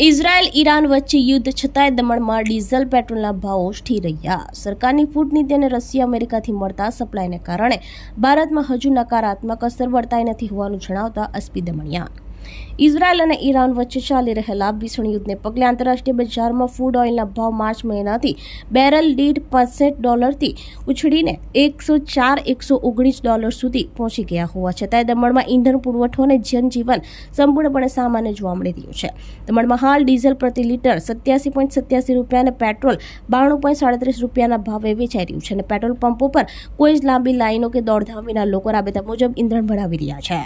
Israel Iran વચ્ચે યુદ્ધ છતાંય દમણમાં ડીઝલ પેટ્રોલના ભાવો સ્થિર રહ્યા। સરકારની ફૂડ નીતિ અને રશિયા અમેરિકાથી મળતા સપ્લાયને કારણે ભારતમાં હજુ નકારાત્મક અસર વર્તાઈ નથી હોવાનું જણાવતા એસપી દમણિયા ઇઝરાયલ અને ઈરાન વચ્ચે ચાલી રહેલા ભીષણ યુદ્ધને પગલે આંતરરાષ્ટ્રીય બજારમાં ફૂડ ઓઇલના ભાવ માર્ચ મહિનાથી બેરલ દીઠ $65 ઉછળીને $104-119 સુધી પહોંચી ગયા હોવા છતાંય દમણમાં ઈંધણ પુરવઠો અને જનજીવન સંપૂર્ણપણે સામાન્ય જોવા મળી રહ્યું છે। દમણમાં હાલ ડીઝલ પ્રતિ લીટર $87.87 અને પેટ્રોલ $92.37 ભાવે વેચાઈ રહ્યું છે અને પેટ્રોલ પંપો પર કોઈ જ લાંબી લાઈનો કે દોડધામ વિના લોકો રાબેતા મુજબ ઈંધણ ભરાવી રહ્યા છે।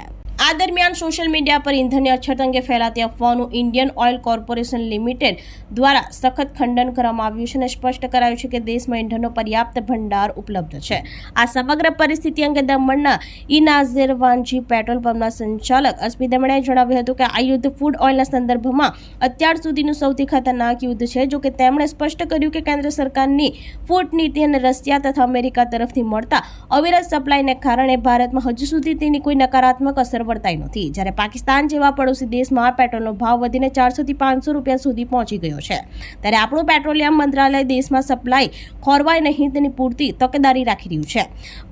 આ દરમિયાન સોશિયલ મીડિયા પર ઈંધણની અછત અંગે ફેલાતી અફવાઓનું ઇન્ડિયન ઓઇલ કોર્પોરેશન લિમિટેડ દ્વારા સખત ખંડન કરવામાં આવ્યું છે અને સ્પષ્ટ કરાયું છે કે દેશમાં ઈંધણનો પર્યાપ્ત ભંડાર ઉપલબ્ધ છે। આ સમગ્ર પરિસ્થિતિ અંગે દમણના ઇનાઝેરવાનજી પેટ્રોલ પંપના સંચાલક એસપી દમણિયાએ જણાવ્યું હતું કે આ યુદ્ધ ફૂડ ઓઇલના સંદર્ભમાં અત્યાર સુધીનું સૌથી ખતરનાક યુદ્ધ છે। જો કે તેમણે સ્પષ્ટ કર્યું કે કેન્દ્ર સરકારની ફૂડ નીતિ અને રશિયા તથા અમેરિકા તરફથી મળતા અવિરત સપ્લાયને કારણે ભારતમાં હજુ સુધી તેની કોઈ નકારાત્મક અસર વર્તાઈ નથી। જ્યારે પાકિસ્તાન જેવા પડોશી દેશમાં પેટ્રોલનો ભાવ વધીને $400 થી $500 સુધી પહોંચી ગયો છે, ત્યારે આપણું પેટ્રોલિયમ મંત્રાલય દેશમાં સપ્લાય ખોરવાય નહીં તેની પૂરતી તકેદારી રાખી રહ્યું છે।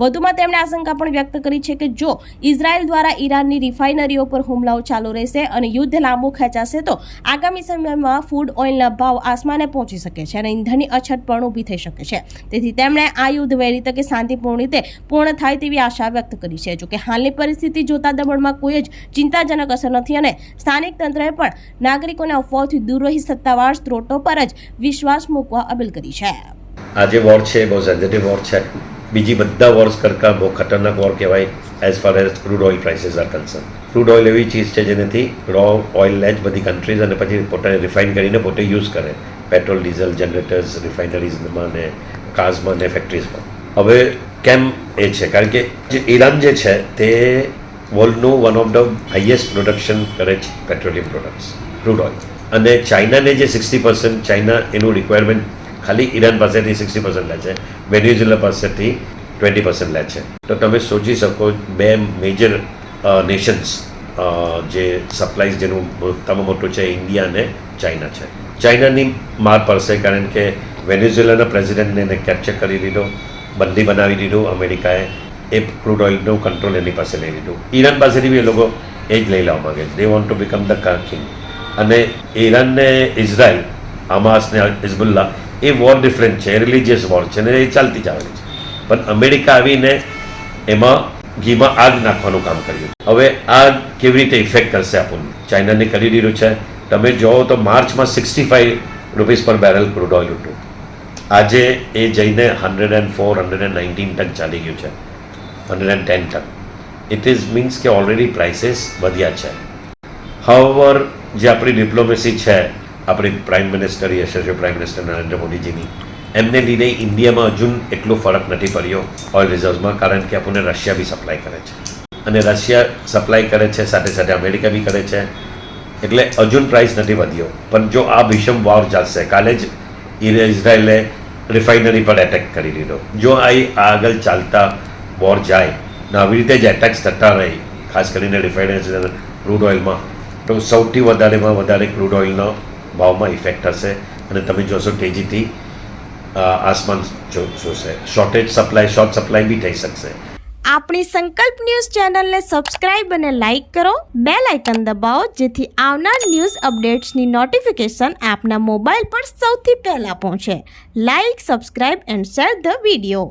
વધુમાં તેમણે આશંકા પણ વ્યક્ત કરી છે કે જો ઇઝરાયલ દ્વારા ઈરાનની રિફાઇનરીઓ પર હુમલાઓ ચાલુ રહેશે અને યુદ્ધ લાંબુ ખેંચાશે તો આગામી સમયમાં ફૂડ ઓઇલના ભાવ આસમાને પહોંચી શકે છે અને ઈંધણની અછત પણ ઊભી થઈ શકે છે। તેથી તેમણે આ યુદ્ધ વહેલી તકે શાંતિપૂર્ણ રીતે પૂર્ણ થાય તેવી આશા વ્યક્ત કરી છે। જોકે હાલની પરિસ્થિતિ જોતા દમણમાં કોઈ જ ચિંતાજનક અસર નથી અને સ્થાનિક તંત્રએ પણ નાગરિકોને અફવાઓથી દૂર રહી સત્તાવાર સ્ત્રોતો પર જ વિશ્વાસ મૂકવા અપીલ કરી છે। આ જે વોર છે બહુ સેન્સિટિવ વોર છે। બીજી બધા વોર્સ કરતાં બહુ ખતરનાક વોર કહેવાય as far as crude oil prices R concern. Crude oil એવી ચીજ છે જેનાથી રો ઓઇલ લે જ બધી કન્ટ્રીઝ અને પછી પોતે રિફાઇન કરીને પોતે યુઝ કરે પેટ્રોલ ડીઝલ જનરેટર્સ રિફાઇનરીઝમાં ને કાર્સમાં ને ફેક્ટરીઝમાં। હવે કેમ એ છે કારણ કે જે ઈરાન જે છે તે વર્લ્ડનું one of the highest production કરે છે પેટ્રોલિયમ પ્રોડક્ટ્સ ક્રૂડ ઓઇલ અને ચાઇનાને જે 60% ચાઇના એનું રિક્વાયરમેન્ટ ખાલી ઈરાન પાસેથી 60% લે છે, વેનેઝુએલા પાસેથી 20% લે છે। તો તમે સોચી શકો બે મેજર નેશન્સ જે સપ્લાઈઝ જેનું મોટામાં મોટું છે ઇન્ડિયા અને ચાઇના છે। ચાઇનાની માર પડશે કારણ કે વેનેઝુએલાના પ્રેસિડેન્ટને એને કેપ્ચર કરી લીધો, બંદી બનાવી દીધું અમેરિકાએ, એ ક્રૂડ ઓઇલનું કંટ્રોલ એની પાસે લઈ લીધું। ઈરાન પાસેથી બી એ લોકો એ જ લઈ લેવા માગે છે, they want to become the king. અને ઈરાન ને ઇઝરાયલ, હમાસ ને હિઝબુલ્લા એ વોર ડિફરન્ટ છે, રિલિજિયસ વોર છે ને એ ચાલતી જ આવેલી છે। પણ અમેરિકા આવીને એમાં ઘીમાં આગ નાખવાનું કામ કર્યું। હવે આ કેવી રીતે ઇફેક્ટ કરશે આપણને? ચાઇનાને કરી દીધું છે। તમે જોવો તો માર્ચમાં $65 પર બેરલ ક્રૂડ ઓઇલ હતું, આજે એ જઈને 104-119 તક ચાલી ગયું છે, 110 તક। ઇટ ઇઝ મીન્સ કે ઓલરેડી પ્રાઇસીસ વધ્યા છે। હાઉએવર જે આપણી ડિપ્લોમેસી છે આપણી પ્રાઇમ મિનિસ્ટર યશસ્વી પ્રાઇમ મિનિસ્ટર નરેન્દ્ર મોદીજીની, એમને લીધે ઇન્ડિયામાં હજુ એટલો ફરક નથી પડ્યો ઓઇલ રિઝર્વ્સમાં કારણ કે આપણને રશિયા બી સપ્લાય કરે છે અને રશિયા સપ્લાય કરે છે સાથે સાથે અમેરિકા બી કરે છે, એટલે હજુ પ્રાઇસ નથી વધ્યો। પણ જો આ ભીષણ વોર ચાલશે, કાલે જ ઇઝરાયલે રિફાઇનરી પર એટેક કરી દીધો, જો આ આગળ ચાલતા વોર જાય ને આવી રીતે જ એટેક્સ થતા રહે ખાસ કરીને રિફાઇનરી ક્રૂડ ઓઇલમાં, તો સૌથી વધારેમાં વધારે ક્રૂડ ઓઇલનો ભાવમાં ઇફેક્ટ થશે અને તમે જોશો તેજીથી આસમાન જોશે, શોર્ટ સપ્લાય બી થઈ શકશે। આપણી સંકલ્પ ન્યૂઝ ચેનલને સબસ્ક્રાઇબ અને લાઇક કરો, બેલ આઇકન દબાવો જેથી આવનાર ન્યૂઝ અપડેટ્સની નોટિફિકેશન આપના મોબાઈલ પર સૌથી પહેલા પહોંચે। Like, subscribe and share the video.